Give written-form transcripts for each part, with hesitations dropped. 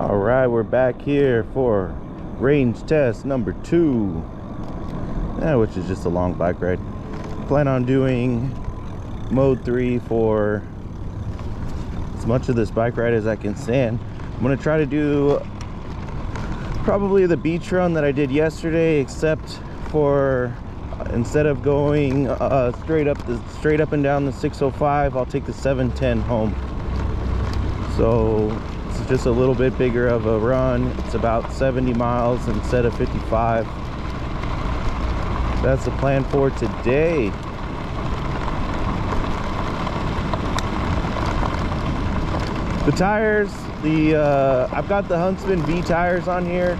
All right, we're back here for range test number 2, which is just a long bike ride. Plan on doing mode 3 for as much of this bike ride as I can stand. I'm gonna try to do probably the beach run that I did yesterday, except for instead of going straight up and down the 605, I'll take the 710 home. So it's just a little bit bigger of a run. It's about 70 miles instead of 55. That's the plan for today. The tires, I've got the Huntsman Vee tires on here.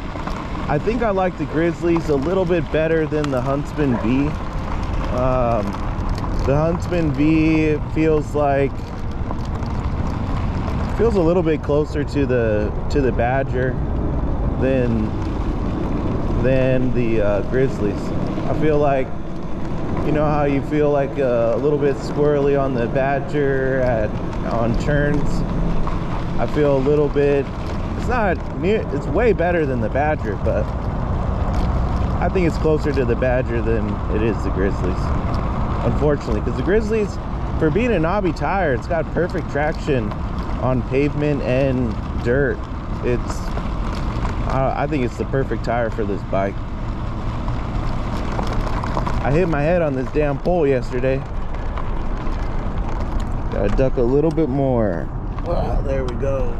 I think I like the Grizzlies a little bit better than the Huntsman Vee. The Huntsman Vee feels a little bit closer to the Badger than the Grizzlies. I feel like, you know how you feel like a little bit squirrely on the Badger on turns. I feel a little bit, it's way better than the Badger, but I think it's closer to the Badger than it is the Grizzlies, unfortunately, because the Grizzlies, for being a knobby tire, it's got perfect traction on pavement and dirt. I think it's the perfect tire for this bike. I hit my head on this damn pole yesterday. Gotta duck a little bit more. Oh, there we go.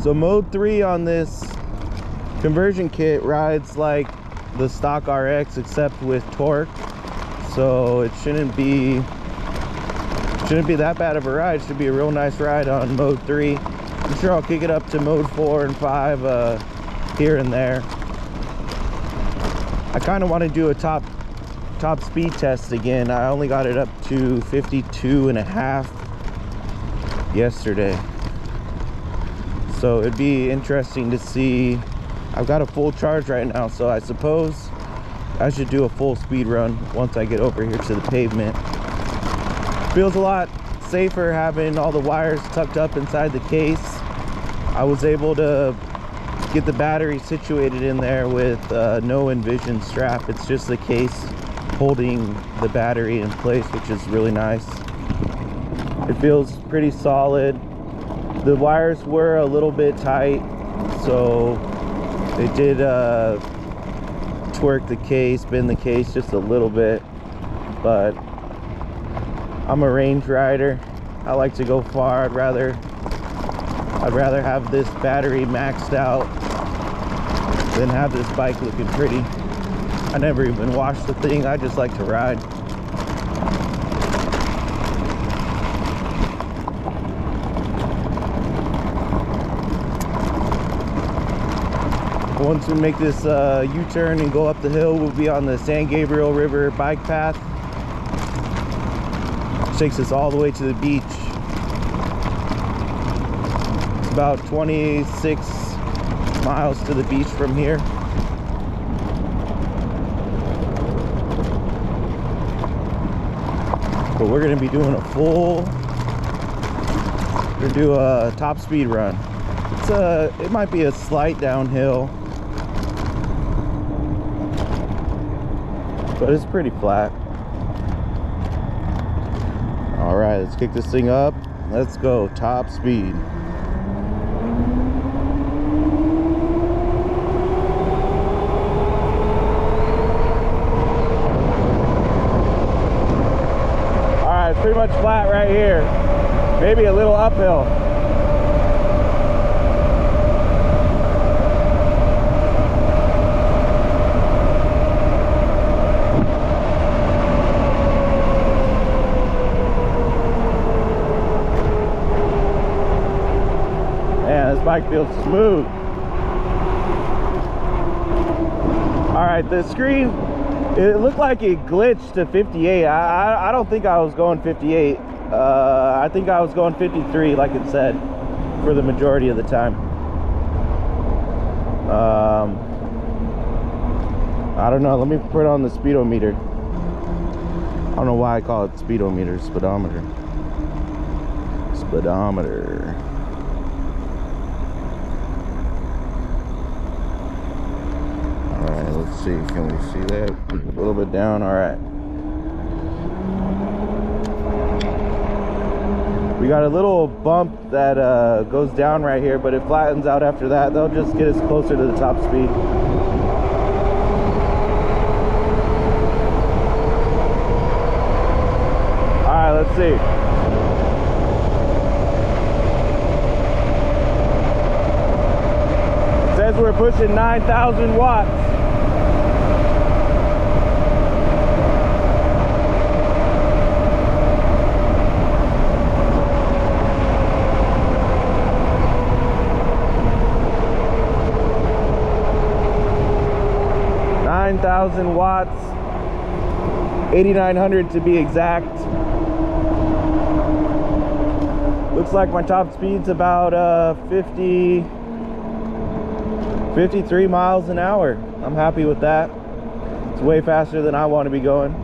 So mode 3 on this conversion kit rides like the stock RX except with torque. So it shouldn't be that bad of a ride. It should be a real nice ride on mode 3. I'm sure I'll kick it up to mode 4 and 5 here and there. I kind of want to do a top speed test again. I only got it up to 52.5 yesterday. So it'd be interesting to see. I've got a full charge right now, so I suppose I should do a full speed run once I get over here to the pavement. Feels a lot safer having all the wires tucked up inside the case. I was able to get the battery situated in there with no Envision strap. It's just the case holding the battery in place, which is really nice. It feels pretty solid. The wires were a little bit tight, so it did twerk the case, bend the case just a little bit, but I'm a range rider. I like to go far. I'd rather have this battery maxed out than have this bike looking pretty. I never even washed the thing. I just like to ride. Once we make this U-turn and go up the hill, we'll be on the San Gabriel River bike path. Which takes us all the way to the beach. It's about 26 miles to the beach from here. But we're gonna be doing we're gonna do a top speed run. It might be a slight downhill, but it's pretty flat. All right, let's kick this thing up. Let's go top speed. Pretty much flat right here, maybe a little uphill. Man, this bike feels smooth. All right, the screen, it looked like it glitched to 58. I don't think I was going 58. I think I was going 53 like it said for the majority of the time. I don't know. Let me put on the speedometer. I don't know why I call it speedometer, speedometer. Speedometer. Alright, let's see. Can we see that? A little bit down. Alright. We got a little bump that goes down right here, but it flattens out after that. They'll just get us closer to the top speed. Alright, let's see. It says we're pushing 9,000 watts. Watts, 8,900 to be exact. Looks like my top speed's about 53 miles an hour. I'm happy with that. It's way faster than I want to be going.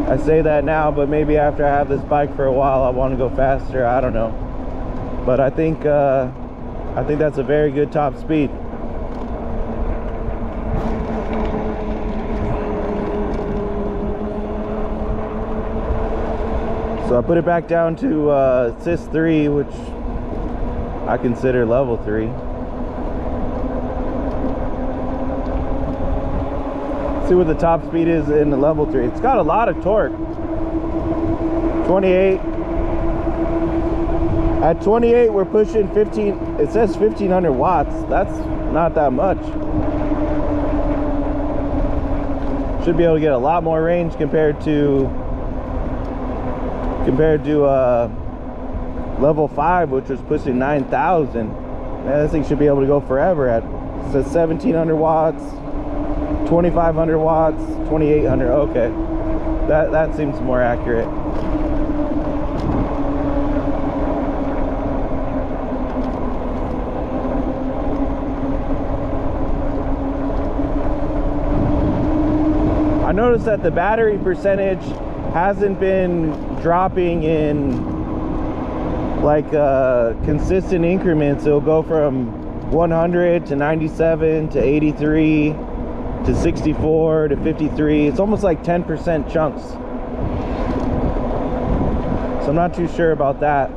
I say that now, but maybe after I have this bike for a while I want to go faster. I don't know, but I think that's a very good top speed. So I put it back down to Sys 3, which I consider level 3. See what the top speed is in the level 3. It's got a lot of torque. 28. At 28, we're pushing 15. It says 1,500 watts. That's not that much. Should be able to get a lot more range compared to level 5, which was pushing 9,000. Man, this thing should be able to go forever. At it says 1,700 watts, 2,500 watts, 2,800. Okay, that seems more accurate. I noticed that the battery percentage hasn't been dropping in like consistent increments. It'll go from 100 to 97 to 83 to 64 to 53. It's almost like 10% chunks. So I'm not too sure about that.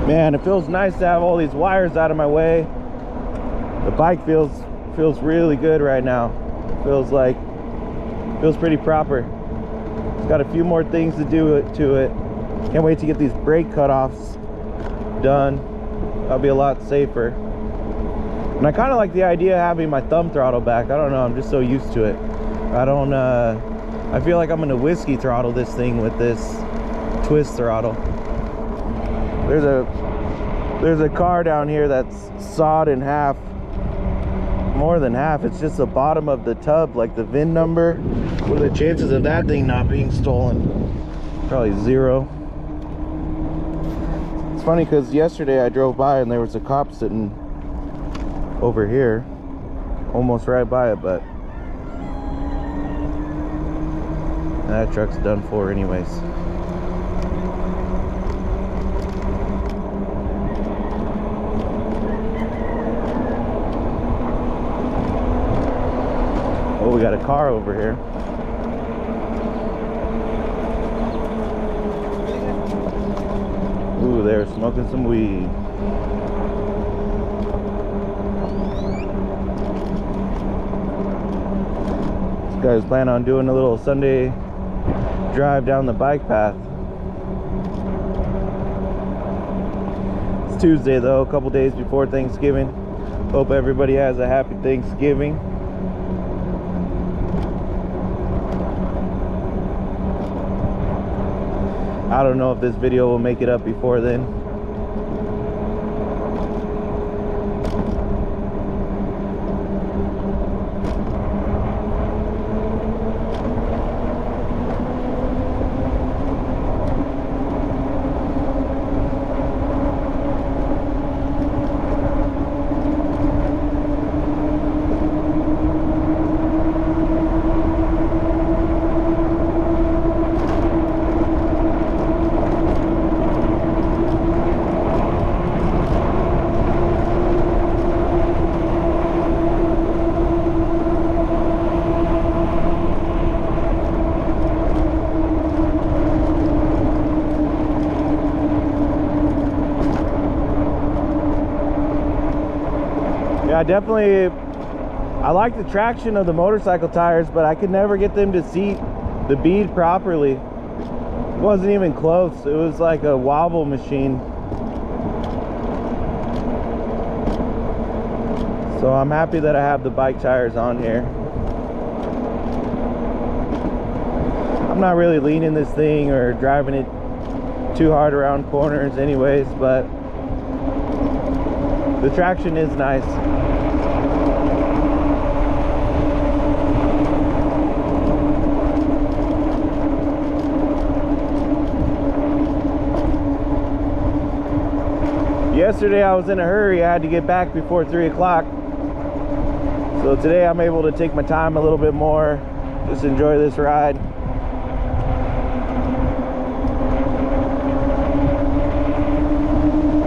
Man, it feels nice to have all these wires out of my way. The bike feels really good right now. It feels pretty proper. It's got a few more things to do to it. Can't wait to get these brake cutoffs done. That'll be a lot safer. And I kind of like the idea of having my thumb throttle back. I don't know, I'm just so used to it. I feel like I'm gonna whiskey throttle this thing with this twist throttle. There's a car down here that's sawed in half. More than half. It's just the bottom of the tub, like the VIN number. What are the chances of that thing not being stolen? Probably 0. It's funny because yesterday I drove by and there was a cop sitting over here, almost right by it, but that truck's done for anyways. Oh, we got a car over here. Ooh, they're smoking some weed. This guy's planning on doing a little Sunday drive down the bike path. It's Tuesday though, a couple days before Thanksgiving. Hope everybody has a happy Thanksgiving. I don't know if this video will make it up before then. Yeah, definitely. I like the traction of the motorcycle tires, but I could never get them to seat the bead properly. It wasn't even close. It was like a wobble machine. So I'm happy that I have the bike tires on here. I'm not really leaning this thing or driving it too hard around corners anyways, but the traction is nice. Yesterday I was in a hurry. I had to get back before 3 o'clock. So today I'm able to take my time a little bit more, just enjoy this ride.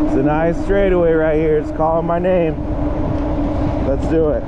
It's a nice straightaway right here. It's calling my name. Let's do it.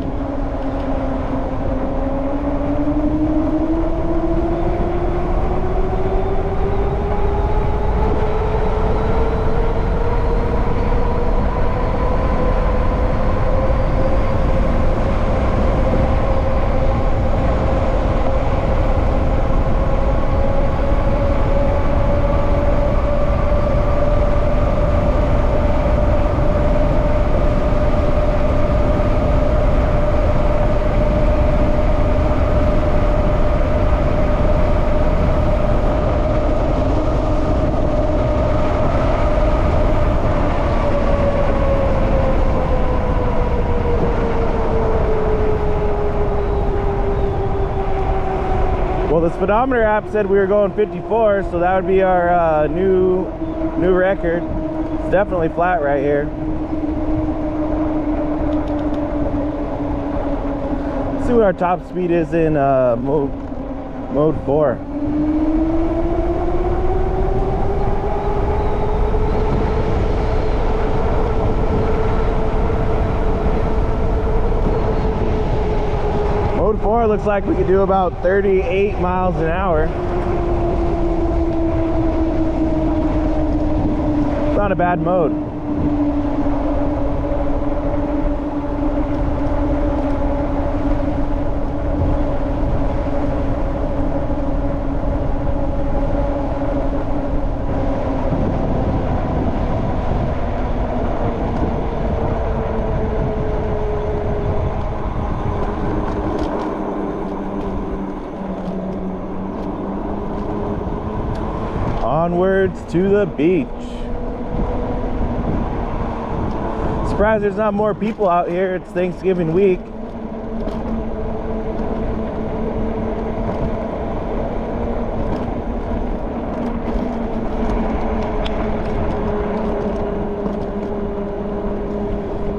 Well, the speedometer app said we were going 54, so that would be our new record. It's definitely flat right here. Let's see what our top speed is in mode 4. Mode 4 looks like we could do about 38 miles an hour. It's not a bad mode. Onwards to the beach. Surprised there's not more people out here. It's Thanksgiving week.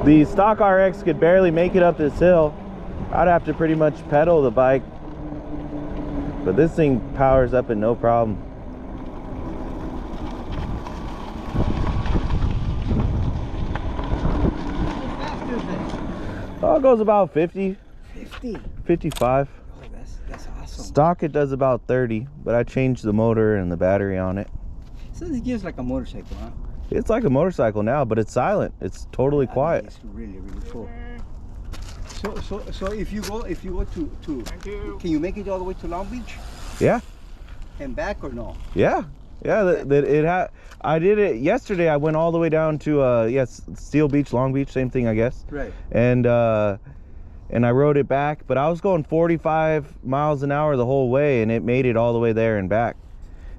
The stock RX could barely make it up this hill. I'd have to pretty much pedal the bike, but this thing powers up at no problem. Oh, it goes about 50. 50? 55. Oh, that's awesome. Stock it does about 30, but I changed the motor and the battery on it. So it's just like a motorcycle, huh? It's like a motorcycle now, but it's silent. It's totally quiet. It's really, really cool. So if you go to can you make it all the way to Long Beach? Yeah. And back or no? Yeah. Yeah, I did it yesterday. I went all the way down to yes, Steel Beach, Long Beach, same thing, I guess. Right. And I rode it back, but I was going 45 miles an hour the whole way, and it made it all the way there and back.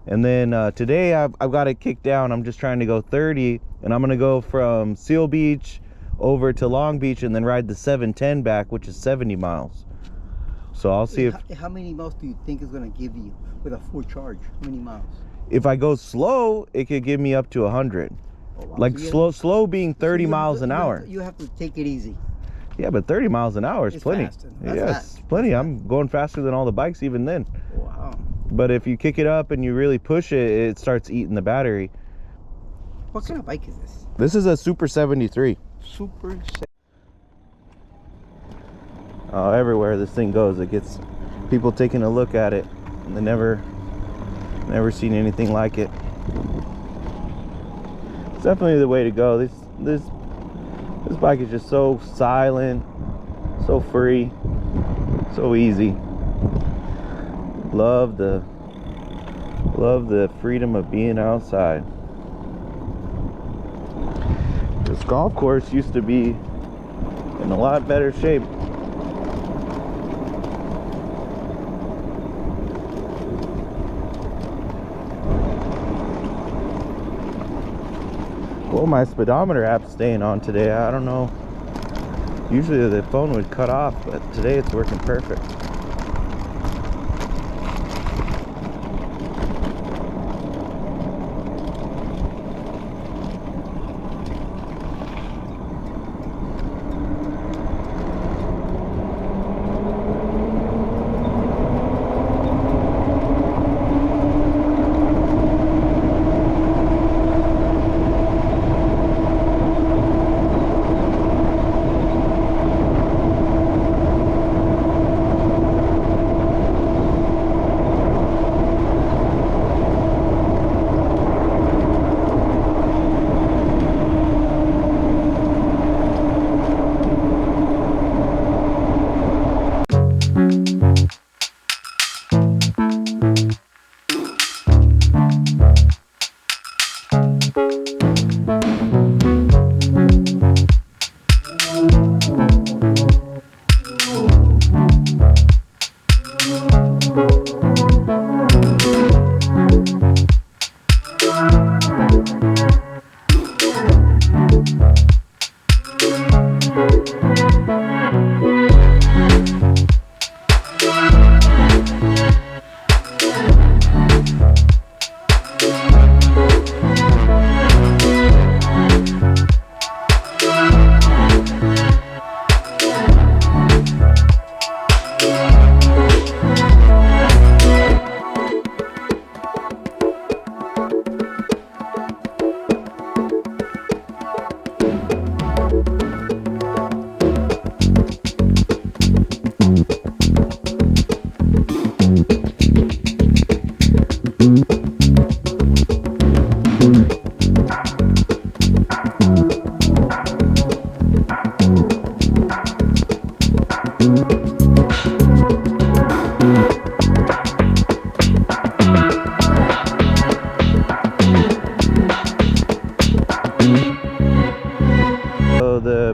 And then today I've got it kicked down. I'm just trying to go 30, and I'm gonna go from Seal Beach over to Long Beach and then ride the 710 back, which is 70 miles. So I'll see how many miles do you think it's gonna give you with a full charge? How many miles? If I go slow, it could give me up to 100. Oh, wow. Like so slow being 30 miles an hour. You have to take it easy. Yeah, but 30 miles an hour is plenty. Yes, plenty. I'm going faster than all the bikes even then. Wow. But if you kick it up and you really push it, it starts eating the battery. What kind of bike is this? This is a Super 73. Super. Oh, everywhere this thing goes, it gets people taking a look at it, and they never seen anything like it. It's definitely the way to go. This This bike is just so silent, so free, so easy. Love the freedom of being outside. This golf course used to be in a lot better shape. Well, my speedometer app's staying on today. I don't know. Usually the phone would cut off, but today it's working perfect.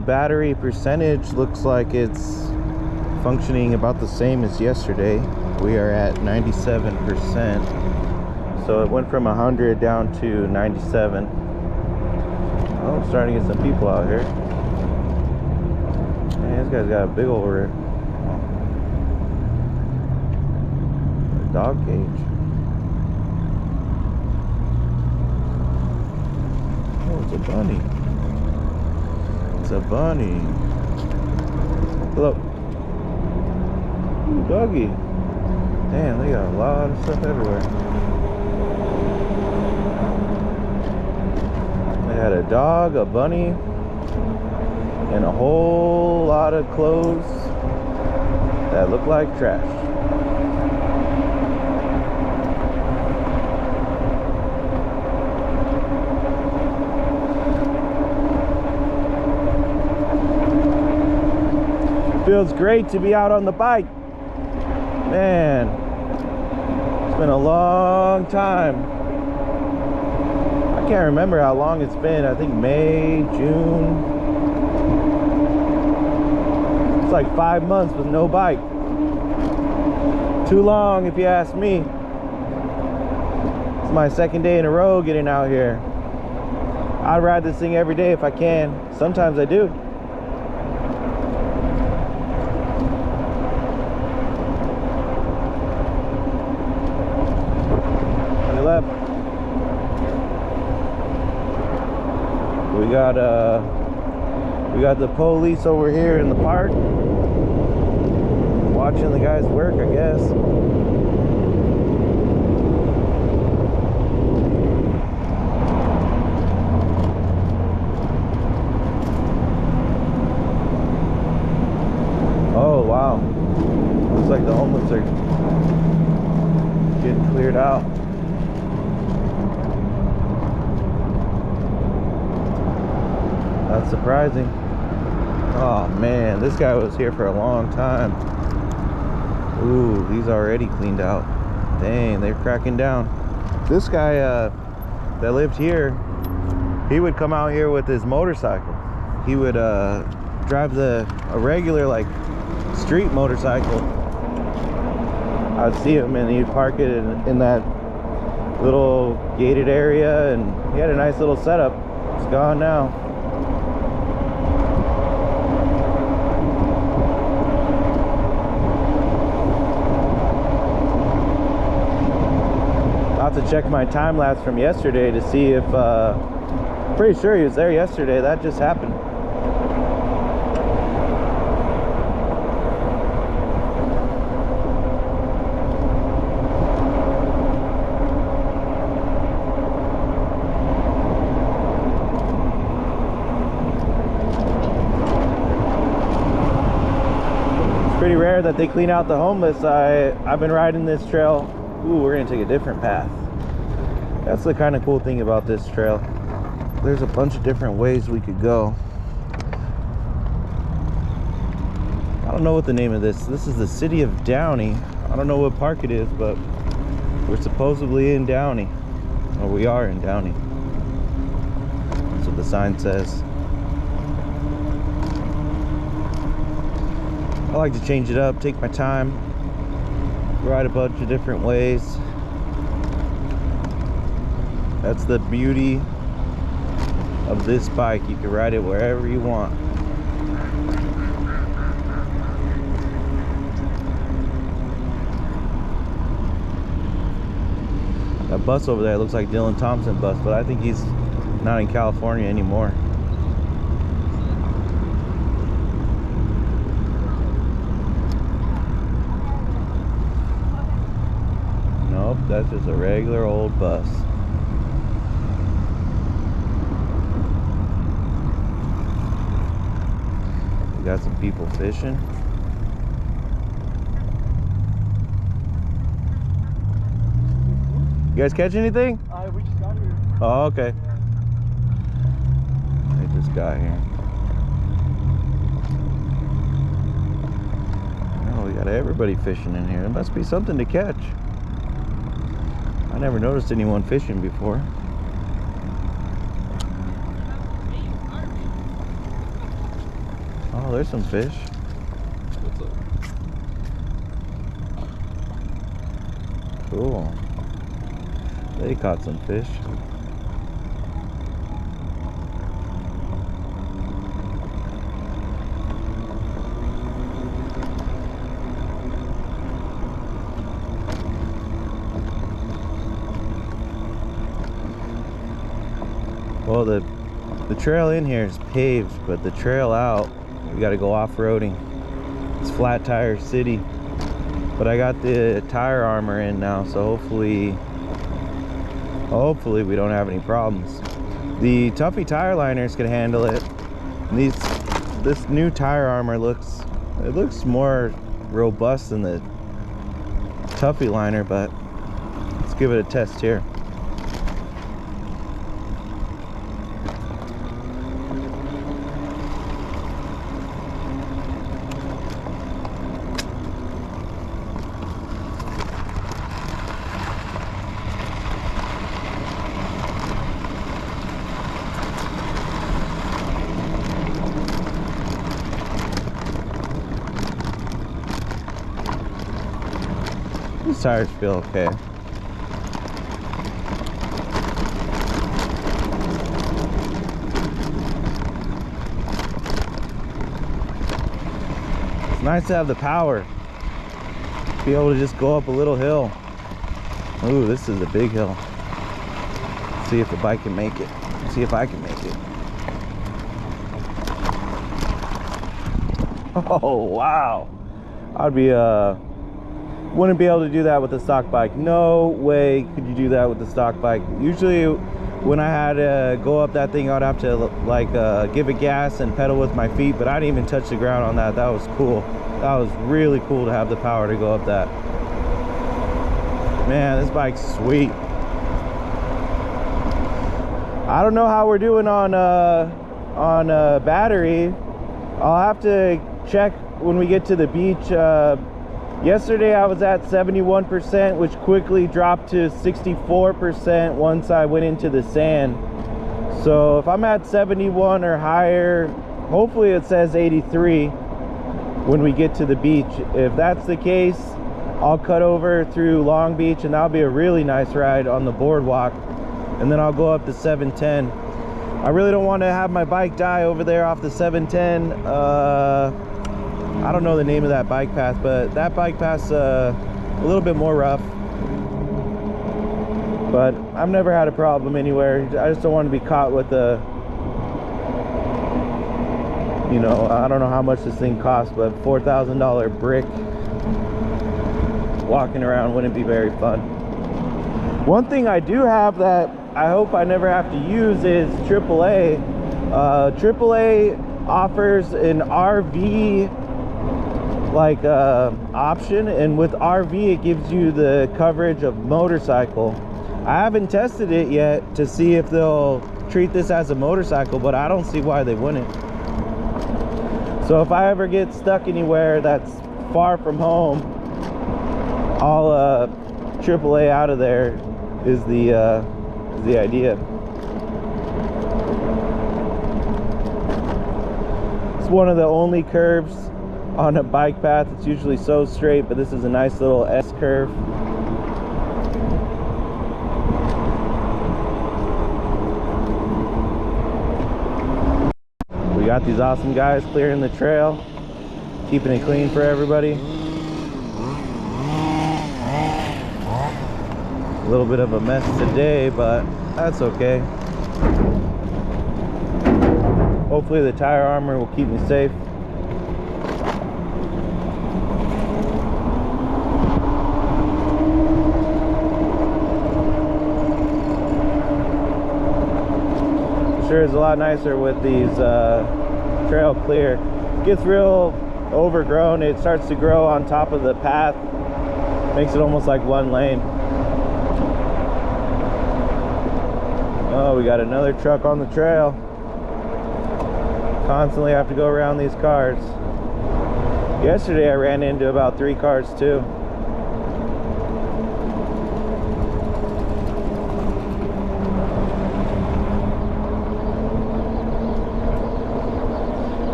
Battery percentage looks like it's functioning about the same as yesterday. We are at 97%, so it went from 100 down to 97. Oh, I'm starting to get some people out here. Man, this guy's got a big old rig. Dog cage. Oh, it's a bunny. It's a bunny. Look. Ooh, doggy. Damn, they got a lot of stuff everywhere. They had a dog, a bunny, and a whole lot of clothes that look like trash. Feels great to be out on the bike. Man, it's been a long time. I can't remember how long it's been. I think May, June. It's like 5 months with no bike. Too long if you ask me. It's my second day in a row getting out here. I'd ride this thing every day if I can. Sometimes I do. Left. We got the police over here in the park watching the guys work, I guess. Oh wow, looks like the homeless are getting cleared out. That's surprising. Oh man, this guy was here for a long time. Ooh, he's already cleaned out. Dang, they're cracking down. This guy that lived here, he would come out here with his motorcycle. He would drive a regular like street motorcycle. I'd see him and he'd park it in that little gated area, and he had a nice little setup. It's gone now. I'll have to check my time lapse from yesterday to see if pretty sure he was there yesterday. That just happened. Pretty rare that they clean out the homeless. I've been riding this trail. Ooh, we're gonna take a different path. That's the kind of cool thing about this trail. There's a bunch of different ways we could go. I don't know what the name of this. This is the city of Downey. I don't know what park it is, but we're supposedly in Downey. Or we are in Downey. That's what the sign says. I like to change it up, take my time, ride a bunch of different ways. That's the beauty of this bike. You can ride it wherever you want. That bus over there looks like Dylan Thompson bus, but I think he's not in California anymore. Nope, that's just a regular old bus. We got some people fishing. You guys catch anything? We just got here. Oh, okay. They just got here. Oh, we got everybody fishing in here. There must be something to catch. I never noticed anyone fishing before. Oh, there's some fish. What's up? Cool. They caught some fish. Well, the trail in here is paved, but the trail out, we got to go off-roading. It's flat tire city, but I got the tire armor in now, so hopefully we don't have any problems. The Tuffy tire liners can handle it. And this new tire armor looks more robust than the Tuffy liner, but let's give it a test here. These tires feel okay. It's nice to have the power. Be able to just go up a little hill. Ooh, this is a big hill. Let's see if the bike can make it. Let's see if I can make it. Oh, wow. I'd be wouldn't be able to do that with a stock bike. No way could you do that with the stock bike. Usually when I had to go up that thing, I'd have to like give it gas and pedal with my feet, but I didn't even touch the ground on that. That was cool. That was really cool to have the power to go up that. Man, this bike's sweet. I don't know how we're doing on battery. I'll have to check when we get to the beach. Yesterday I was at 71%, which quickly dropped to 64% once I went into the sand. So if I'm at 71 or higher, hopefully it says 83 when we get to the beach. If that's the case, I'll cut over through Long Beach, and that'll be a really nice ride on the boardwalk, and then I'll go up to 710. I really don't want to have my bike die over there off the 710. I don't know the name of that bike path, but that bike path's a little bit more rough. But I've never had a problem anywhere. I just don't want to be caught with a, you know, I don't know how much this thing costs, but $4,000 brick. Walking around wouldn't be very fun. One thing I do have that I hope I never have to use is AAA. AAA offers an RV like option, and with RV it gives you the coverage of motorcycle. I haven't tested it yet to see if they'll treat this as a motorcycle, but I don't see why they wouldn't. So if I ever get stuck anywhere that's far from home, I'll AAA out of there is the idea. It's one of the only curves on a bike path. It's usually so straight, but this is a nice little S curve. We got these awesome guys clearing the trail, keeping it clean for everybody. A little bit of a mess today, but that's okay. Hopefully the tire armor will keep me safe. Sure is a lot nicer with these trail clear. It gets real overgrown. It starts to grow on top of the path. Makes it almost like one lane. Oh, we got another truck on the trail. Constantly have to go around these cars. Yesterday I ran into about 3 cars too.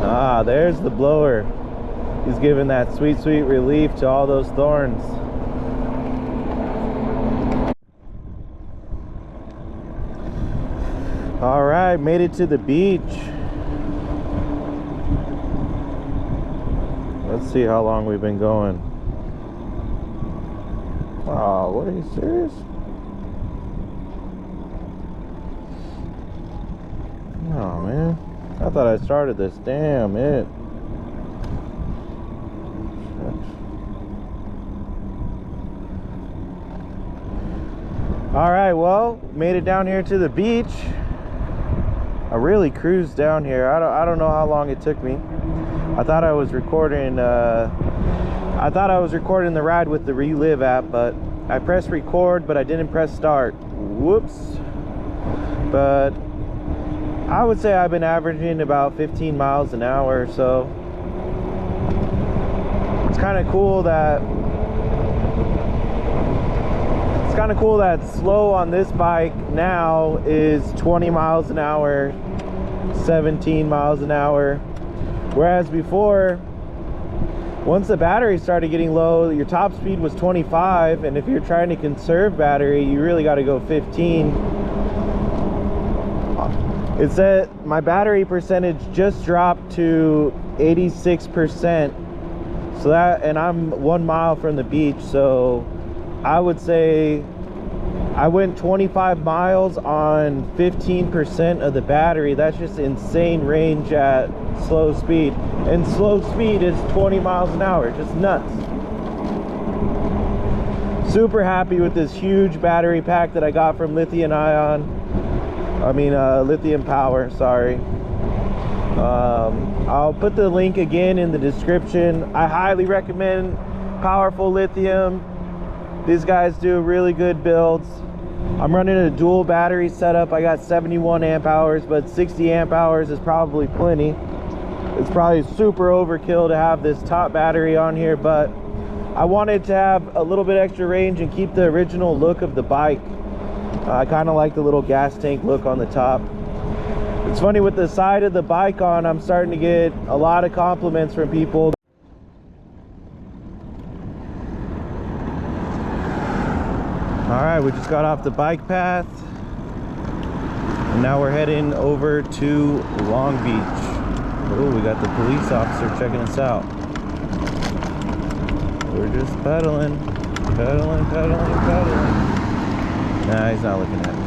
Ah, there's the blower. He's giving that sweet, sweet relief to all those thorns. All right, made it to the beach. Let's see how long we've been going. Oh, what, are you serious? Oh man, I thought I started this. Damn it. All right, well, made it down here to the beach. I really cruised down here. I don't know how long it took me. I thought I was recording the ride with the Relive app, but I pressed record, but I didn't press start. Whoops. But I would say I've been averaging about 15 miles an hour, so it's kind of cool that slow on this bike now is 20 miles an hour, 17 miles an hour. Whereas before, once the battery started getting low, your top speed was 25, and if you're trying to conserve battery, you really got to go 15. It said my battery percentage just dropped to 86%. So that, and I'm 1 mile from the beach, so I would say I went 25 miles on 15% of the battery. That's just insane range at slow speed. And slow speed is 20 miles an hour, just nuts. Super happy with this huge battery pack that I got from Lithium Power, sorry. I'll put the link again in the description. I highly recommend Powerful Lithium. These guys do really good builds. I'm running a dual battery setup. I got 71 amp hours, but 60 amp hours is probably plenty. It's probably super overkill to have this top battery on here, but I wanted to have a little bit extra range and keep the original look of the bike. I kind of like the little gas tank look on the top. It's funny, with the side of the bike on, I'm starting to get a lot of compliments from people. All right, we just got off the bike path, and now we're heading over to Long Beach. Oh, we got the police officer checking us out. We're just pedaling. Nah, he's not looking at me.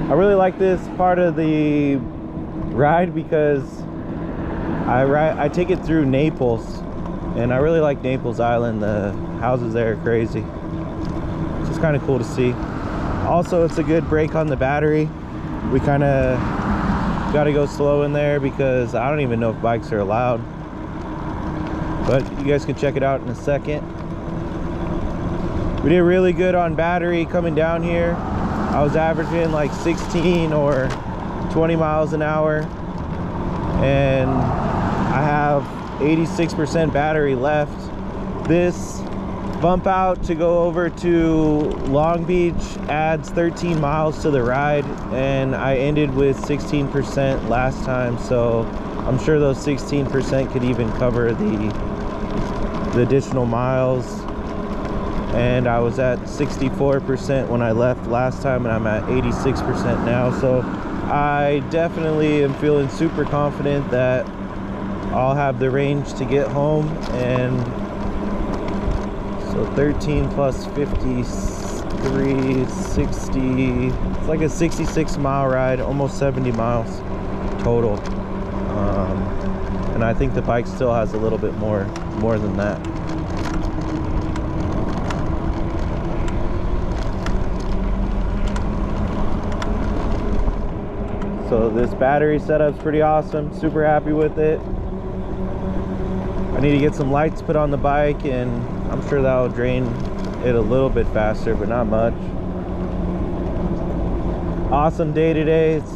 I really like this part of the ride because I take it through Naples, and I really like Naples Island. The houses there are crazy. It's just kind of cool to see. Also, it's a good break on the battery. We kind of got to go slow in there because I don't even know if bikes are allowed, but you guys can check it out in a second. We did really good on battery coming down here. I was averaging like 16 or 20 miles an hour, and I have 86% battery left. This bump out to go over to Long Beach adds 13 miles to the ride, and I ended with 16% last time, so I'm sure those 16% could even cover the additional miles. And I was at 64% when I left last time, and I'm at 86% now, so I definitely am feeling super confident that I'll have the range to get home. And so 13 plus 53, 60, it's like a 66 mile ride, almost 70 miles total. And I think the bike still has a little bit more than that. So this battery setup's pretty awesome, super happy with it. I need to get some lights put on the bike, and I'm sure that will drain it a little bit faster, but not much. Awesome day today. It's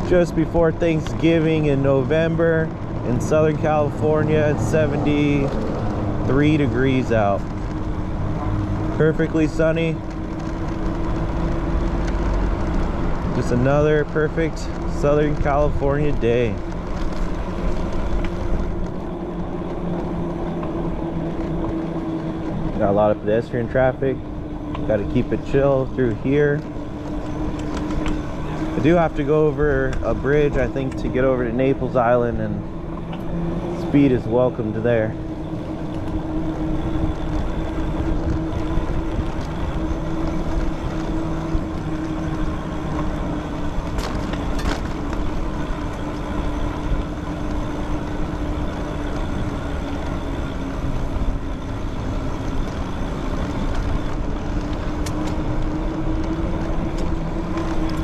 just before Thanksgiving in November in Southern California. It's 73 degrees out. Perfectly sunny. Just another perfect Southern California day. Got a lot of pedestrian traffic. Got to keep it chill through here. I do have to go over a bridge, I think, to get over to Naples Island, and speed is welcomed there.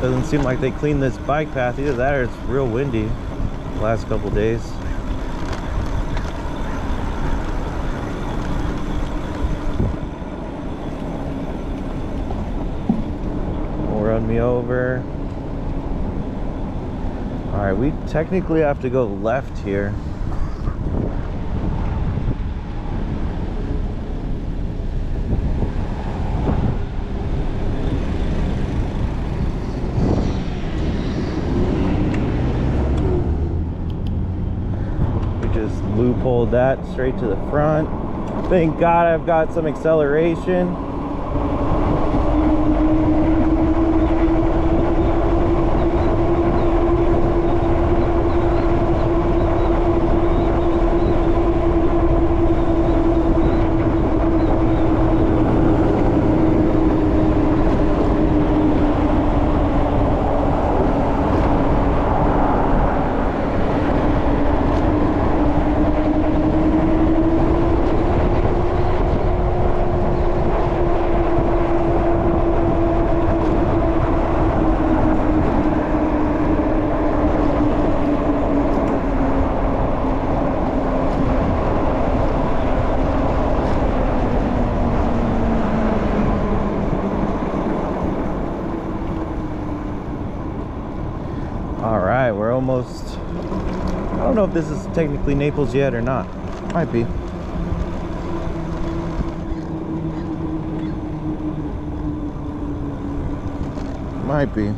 Doesn't seem like they cleaned this bike path. Either that or it's real windy the last couple days. Will run me over. All right, we technically have to go left here. Loopholed that straight to the front. Thank God I've got some acceleration. know if this is technically Naples yet or not. Might be. Might be.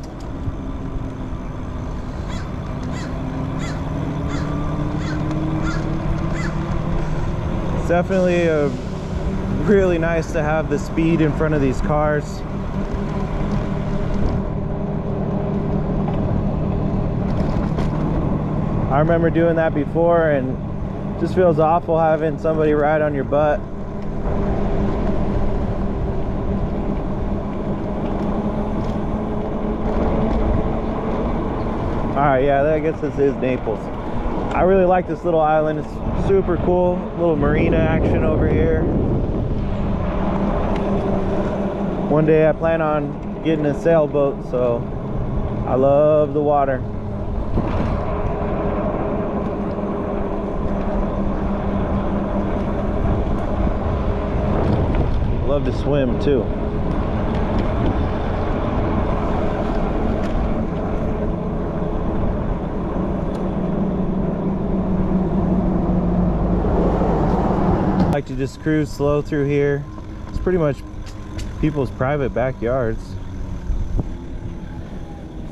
It's definitely really nice to have the speed in front of these cars. I remember doing that before, and it just feels awful having somebody ride on your butt. Alright, yeah, I guess this is Naples. I really like this little island. It's super cool. Little marina action over here. One day I plan on getting a sailboat, so I love the water. Love to swim too. I like to just cruise slow through here. It's pretty much people's private backyards.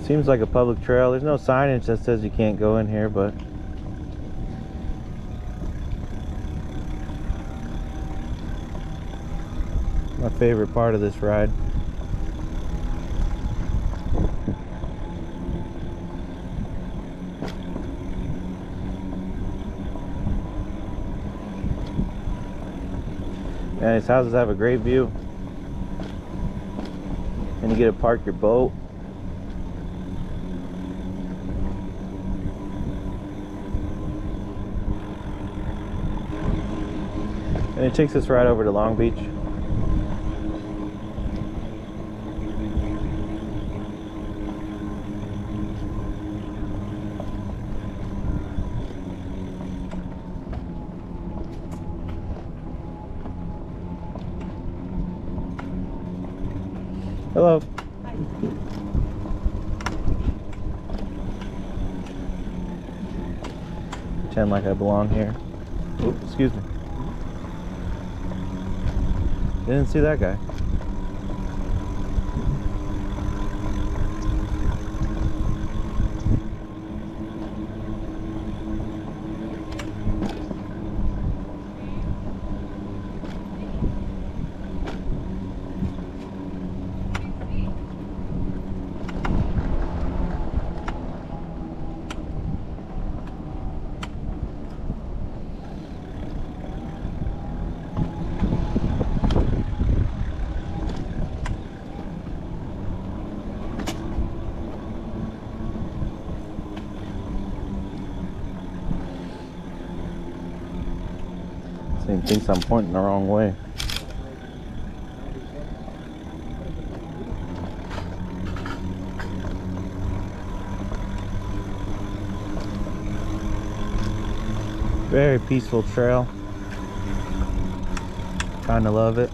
Seems like a public trail. There's no signage that says you can't go in here, but my favorite part of this ride. Yeah, these houses have a great view. And you get to park your boat. And it takes us right over to Long Beach. Hello. Hi. Pretend like I belong here. Oops, excuse me. Didn't see that guy. He thinks I'm pointing the wrong way. Very peaceful trail. Kind of love it.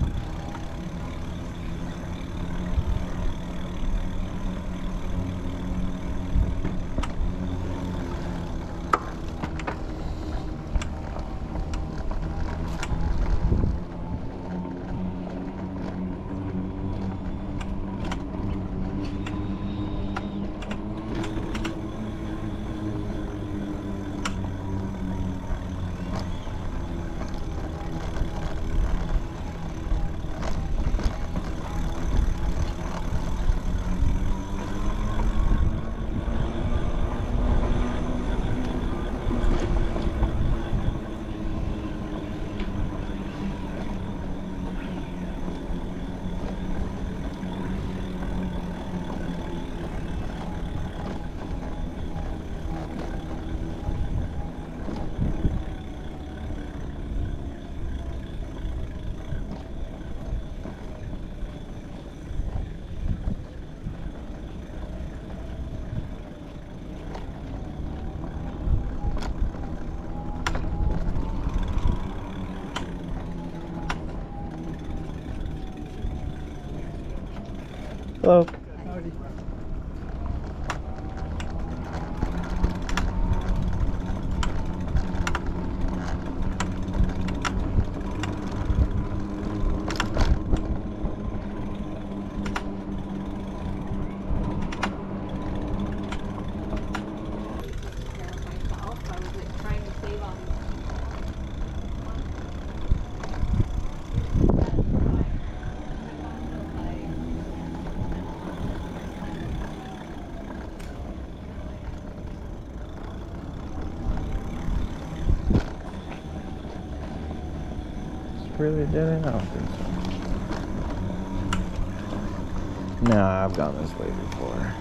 Hello. Howdy. really did it? I don't think so. Nah, I've gone this way before.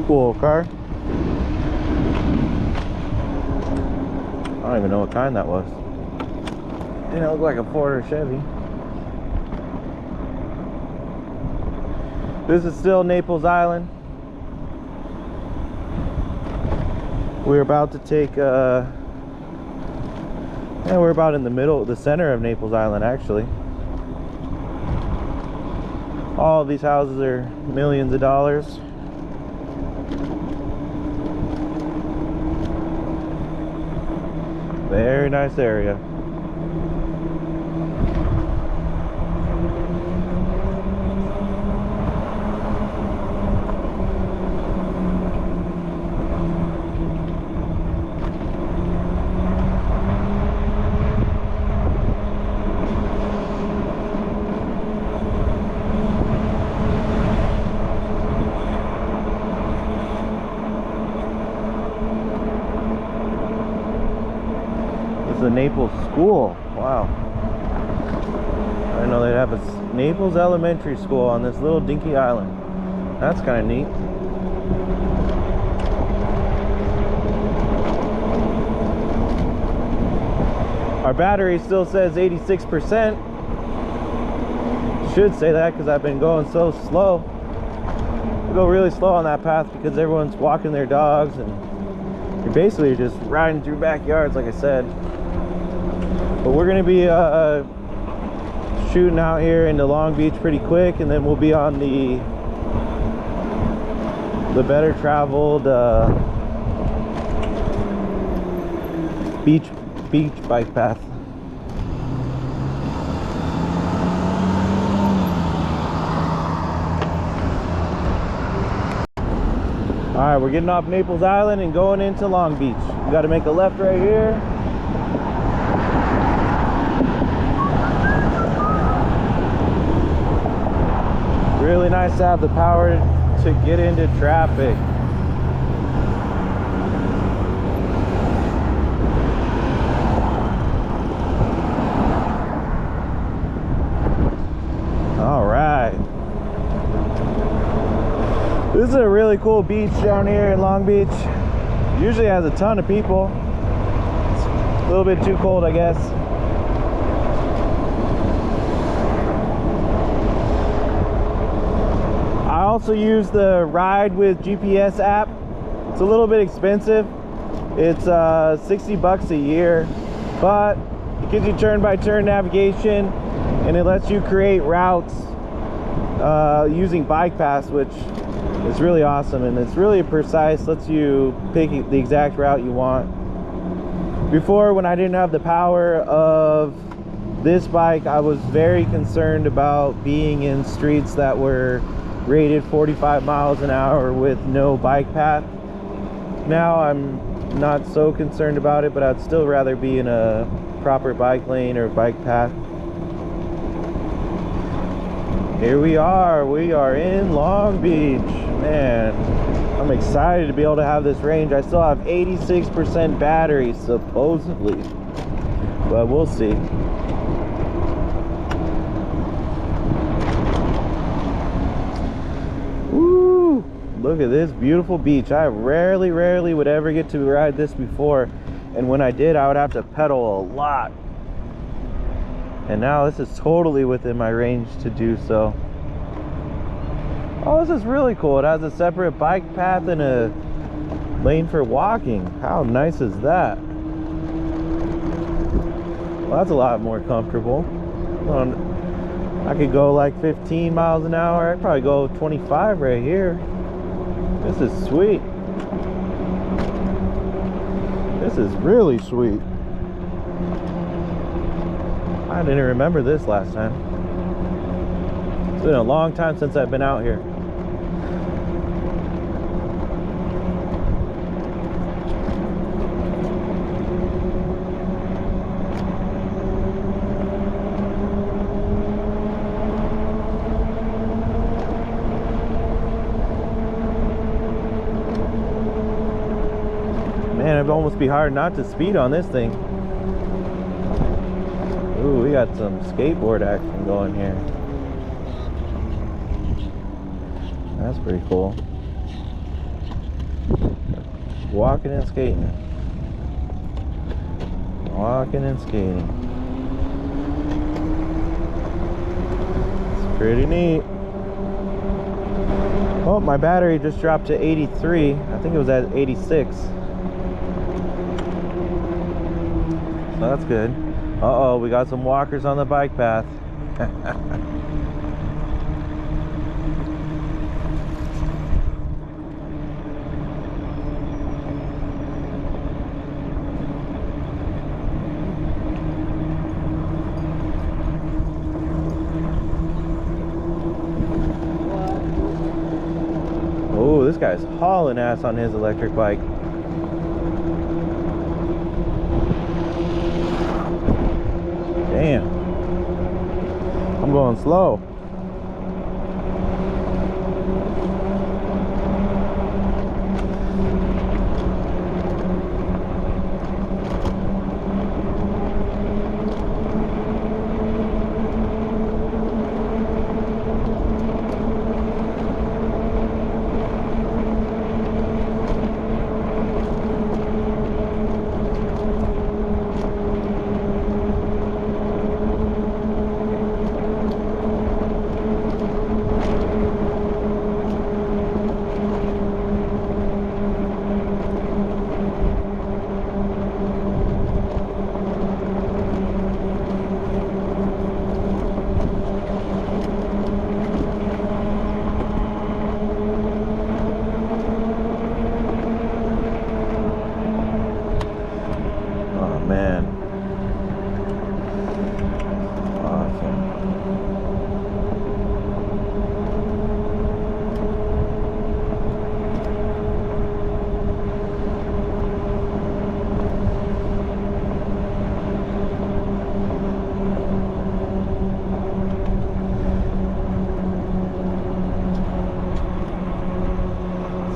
Cool car. I don't even know what kind that was. Didn't look like a Ford or Chevy. This is still Naples Island. We're about to take we're about in the middle, the center of Naples Island actually. All of these houses are millions of dollars. Very nice area. The Naples School. Wow. I didn't know they'd have a Naples Elementary School on this little dinky island. That's kind of neat. Our battery still says 86%. Should say that because I've been going so slow. I go really slow on that path because everyone's walking their dogs and you're basically just riding through backyards, like I said. But we're gonna be shooting out here into Long Beach pretty quick, and then we'll be on the better traveled beach bike path. All right, we're getting off Naples Island and going into Long Beach. We got to make a left right here. Really nice to have the power to get into traffic. All right. This is a really cool beach down here in Long Beach. Usually has a ton of people. It's a little bit too cold, I guess. I also use the Ride with GPS app. It's a little bit expensive. It's 60 bucks a year, but it gives you turn-by-turn navigation and it lets you create routes using bike paths, which is really awesome, and it's really precise, lets you pick the exact route you want. Before, when I didn't have the power of this bike, I was very concerned about being in streets that were rated 45 miles an hour with no bike path. Now I'm not so concerned about it, but I'd still rather be in a proper bike lane or bike path. Here we are in Long Beach. Man, I'm excited to be able to have this range. I still have 86% battery supposedly, but we'll see. Woo! Look at this beautiful beach. I rarely would ever get to ride this before, and when I did, I would have to pedal a lot. And now this is totally within my range to do so. Oh, this is really cool. It has a separate bike path and a lane for walking. How nice is that? Well, that's a lot more comfortable. I could go like 15 miles an hour. I'd probably go 25 right here. This is sweet. This is really sweet. I didn't remember this last time. It's been a long time since I've been out here. Man, it'd almost be hard not to speed on this thing. Ooh, we got some skateboard action going here. That's pretty cool. Walking and skating. Walking and skating. It's pretty neat. Oh, my battery just dropped to 83. I think it was at 86. So that's good. Uh-oh, we got some walkers on the bike path. Oh, this guy's hauling ass on his electric bike. Damn. I'm going slow.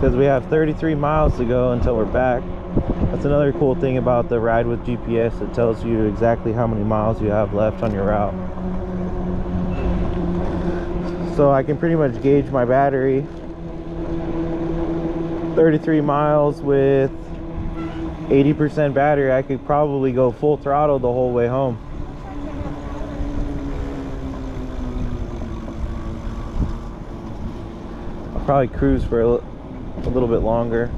Says we have 33 miles to go until we're back. That's another cool thing about the ride with GPS. It tells you exactly how many miles you have left on your route. So I can pretty much gauge my battery. 33 miles with 80% battery, I could probably go full throttle the whole way home. I'll probably cruise for a little bit longer.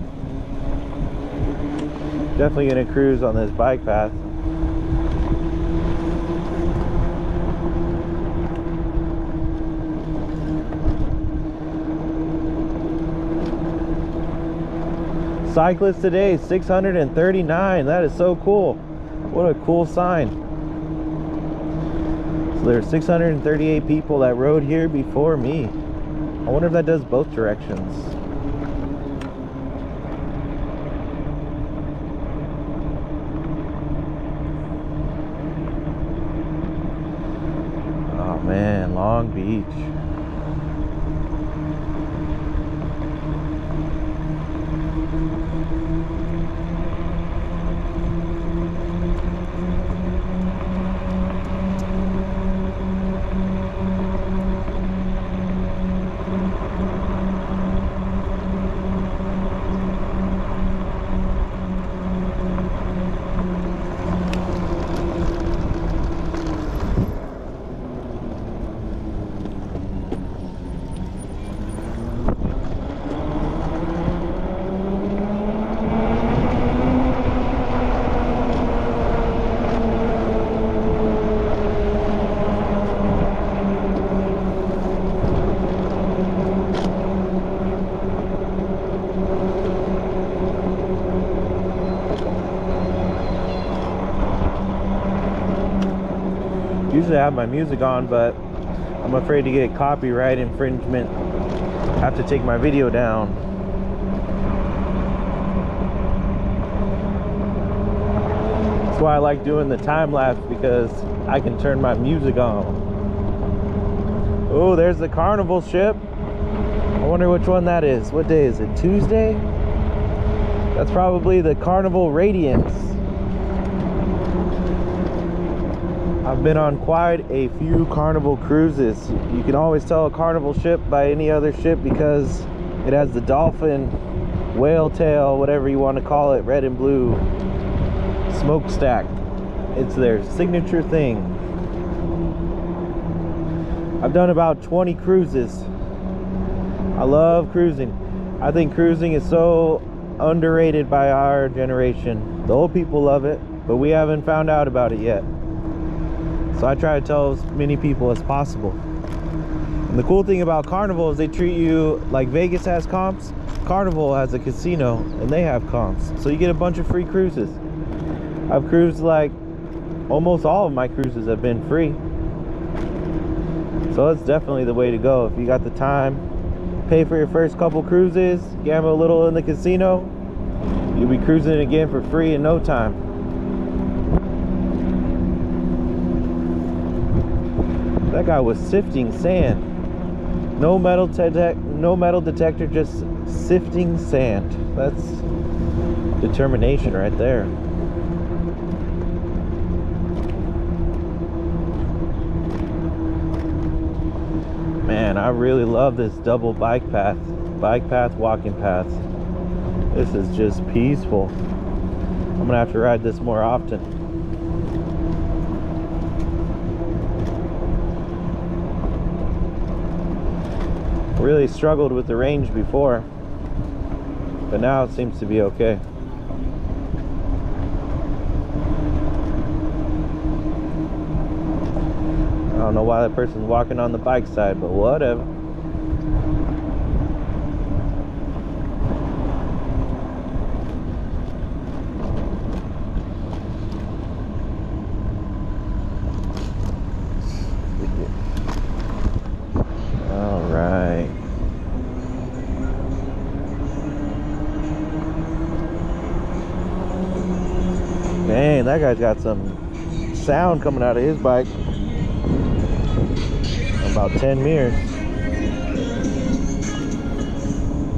Definitely gonna cruise on this bike path. Cyclists today, 639. That is so cool. What a cool sign. So there's 638 people that rode here before me. I wonder if that does both directions. Oh man, Long Beach. Usually I have my music on, but I'm afraid to get copyright infringement. I have to take my video down. That's why I like doing the time lapse, because I can turn my music on. Oh, there's the carnival ship. I wonder which one that is. What day is it? Tuesday? That's probably the Carnival Radiance. I've been on quite a few Carnival cruises. You can always tell a Carnival ship by any other ship because it has the dolphin, whale tail, whatever you want to call it, red and blue smokestack. It's their signature thing. I've done about 20 cruises. I love cruising. I think cruising is so underrated by our generation. The old people love it, but we haven't found out about it yet. So I try to tell as many people as possible. And the cool thing about Carnival is they treat you like Vegas has comps. Carnival has a casino and they have comps. So you get a bunch of free cruises. I've cruised, like almost all of my cruises have been free. So it's definitely the way to go. If you got the time, pay for your first couple cruises, gamble a little in the casino, you'll be cruising again for free in no time. That guy was sifting sand. No metal detector, just sifting sand. That's determination right there. Man, I really love this double bike path, walking path. This is just peaceful. I'm gonna have to ride this more often. Really struggled with the range before, but now it seems to be okay. I don't know why that person's walking on the bike side, but whatever. All right. Dang, that guy's got some sound coming out of his bike. About 10 mirrors.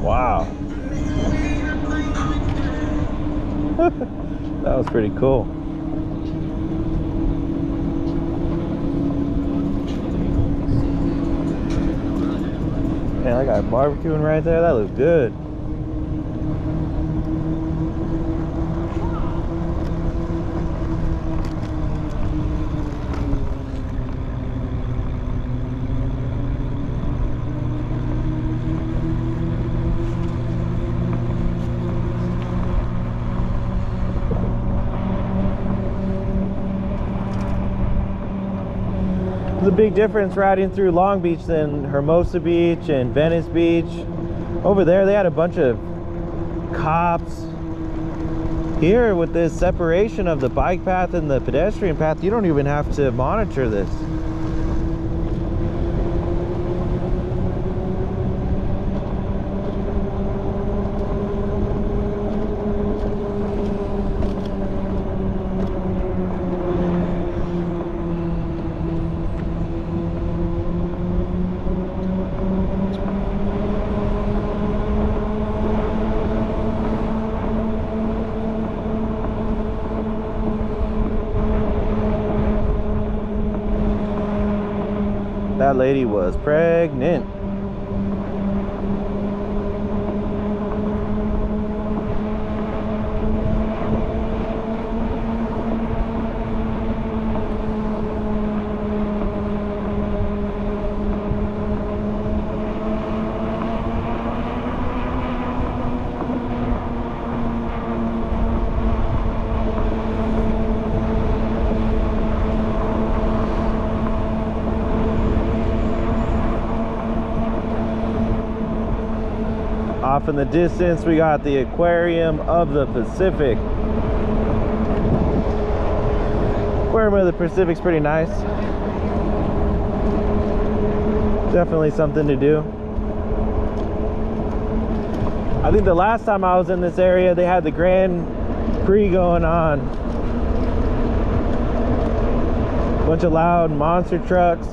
Wow. That was pretty cool. Man, I got barbecuing right there. That looks good. There's a big difference riding through Long Beach than Hermosa Beach and Venice Beach. Over there they had a bunch of cops. Here with this separation of the bike path and the pedestrian path, you don't even have to monitor this. That lady was pregnant. Off in the distance, we got the Aquarium of the Pacific. Aquarium of the Pacific's pretty nice. Definitely something to do. I think the last time I was in this area, they had the Grand Prix going on. Bunch of loud monster trucks.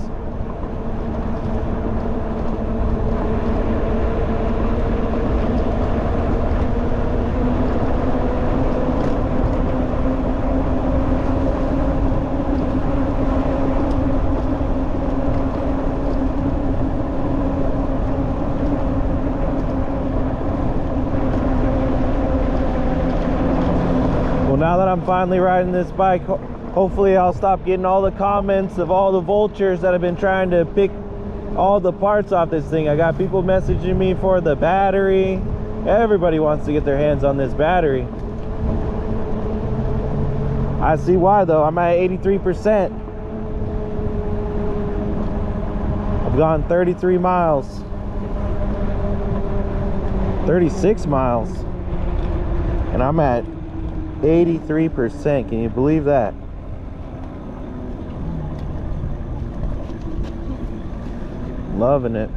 Now that I'm finally riding this bike, hopefully I'll stop getting all the comments of all the vultures that have been trying to pick all the parts off this thing. I got people messaging me for the battery. Everybody wants to get their hands on this battery. I see why though. I'm at 83%. I've gone 33 miles. 36 miles. And I'm at 83%. Can you believe that? Loving it.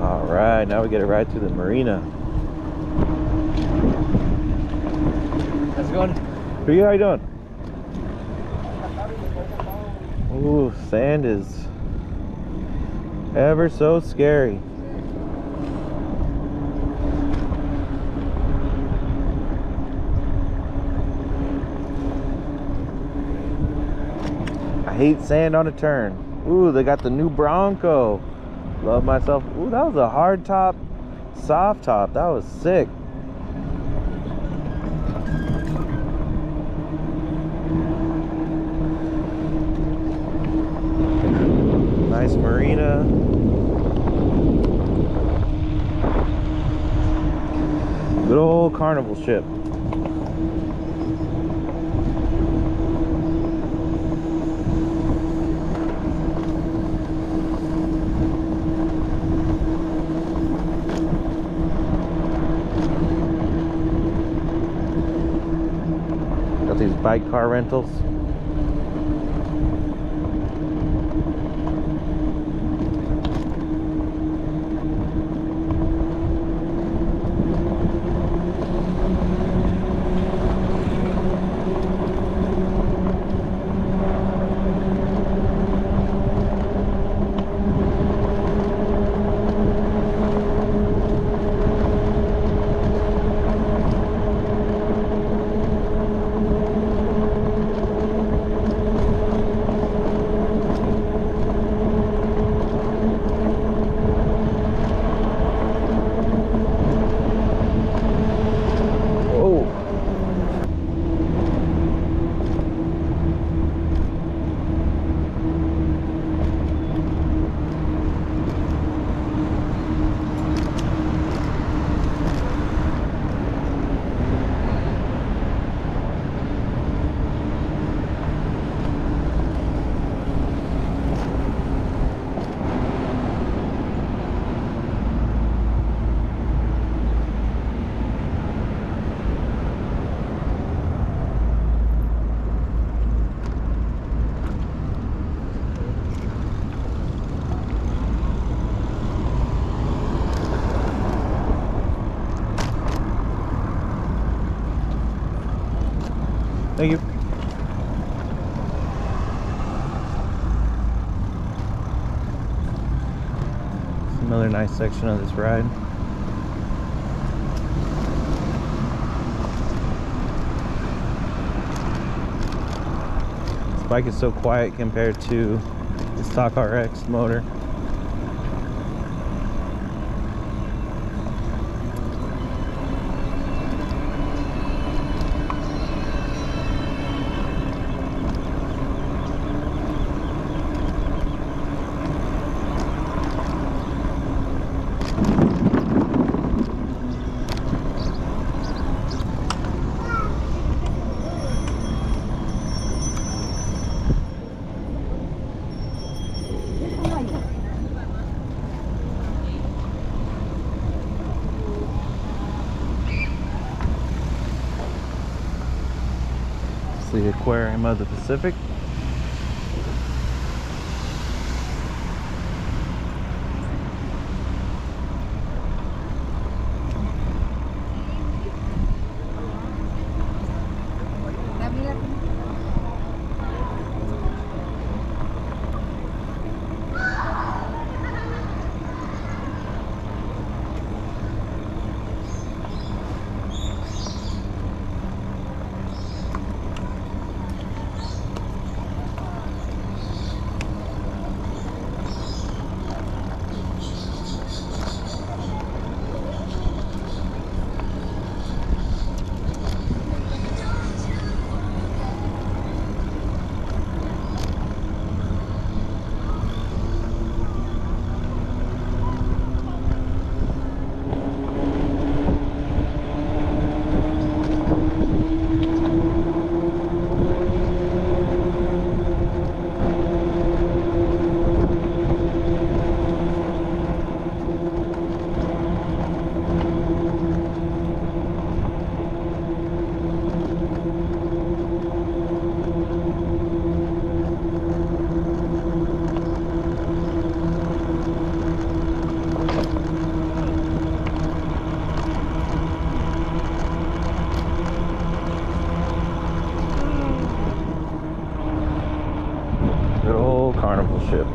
All right, now we get a ride through the marina. How's it going? How you doing? Ooh, sand is ever so scary. I hate sand on a turn. Ooh, they got the new Bronco. Love myself. Ooh, that was a hard top, soft top. That was sick. Nice marina. Good old carnival ship. Got these bike car rentals. Thank you. It's another nice section of this ride. This bike is so quiet compared to the stock RX motor. It's the aquarium of the Pacific. Carnival ship.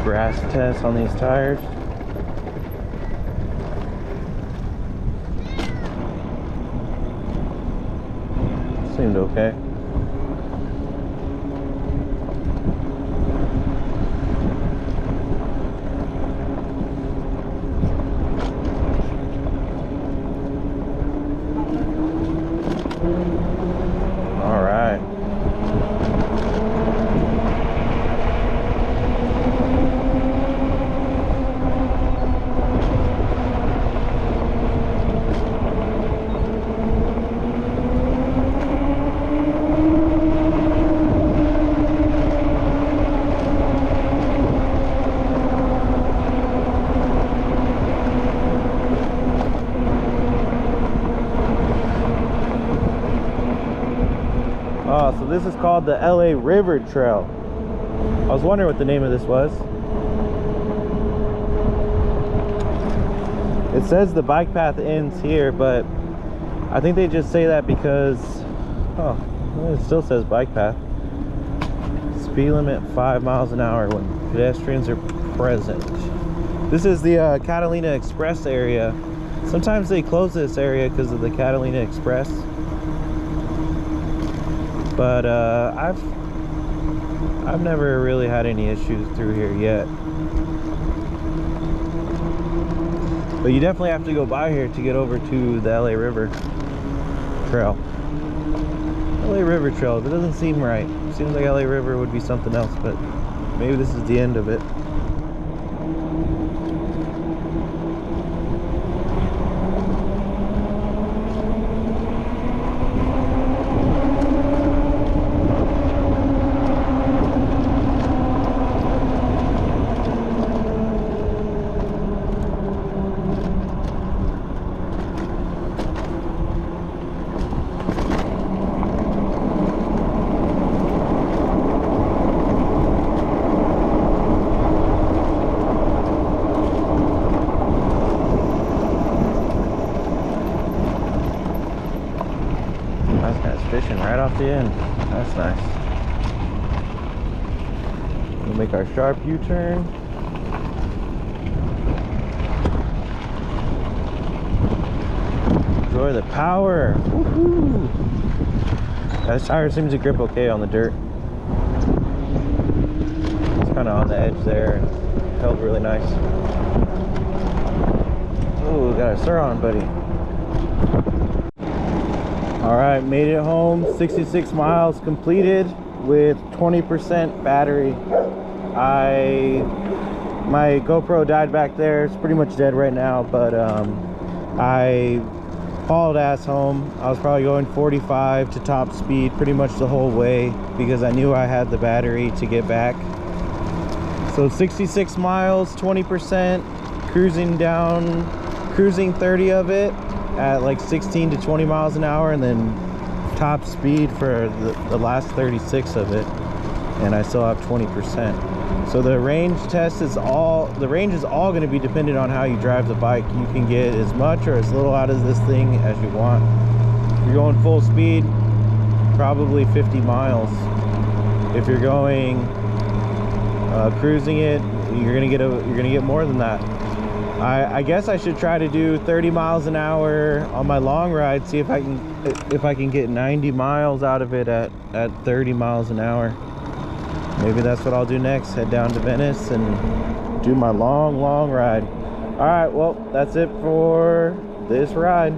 Grass test on these tires. Seemed okay. All right. Oh, so this is called the LA River Trail. I was wondering what the name of this was. It says the bike path ends here, but I think they just say that because, oh, well, it still says bike path. Speed limit 5 miles an hour when pedestrians are present. This is the Catalina Express area. Sometimes they close this area because of the Catalina Express. But I've never really had any issues through here yet. But you definitely have to go by here to get over to the LA River Trail. LA River Trail, that doesn't seem right. Seems like LA River would be something else, but maybe this is the end of it. Fishing right off the end. That's nice. We'll make our sharp U-turn. Enjoy the power. Woohoo! That tire seems to grip okay on the dirt. kind of on the edge there and held really nice. Oh, got a stir on, buddy. All right, made it home. 66 miles completed with 20% battery. My GoPro died back there. It's pretty much dead right now, but I hauled ass home. I was probably going 45 to top speed pretty much the whole way because I knew I had the battery to get back. So 66 miles, 20%, cruising 30 of it at like 16 to 20 miles an hour, and then top speed for the last 36 of it, and I still have 20%. So the range test is all going to be dependent on how you drive the bike. You can get as much or as little out of this thing as you want. If you're going full speed, probably 50 miles. If you're going cruising it, you're gonna get more than that. I guess I should try to do 30 miles an hour on my long ride, see if I can get 90 miles out of it at 30 miles an hour. Maybe that's what I'll do next. Head down to Venice and do my long ride. All right, well, that's it for this ride.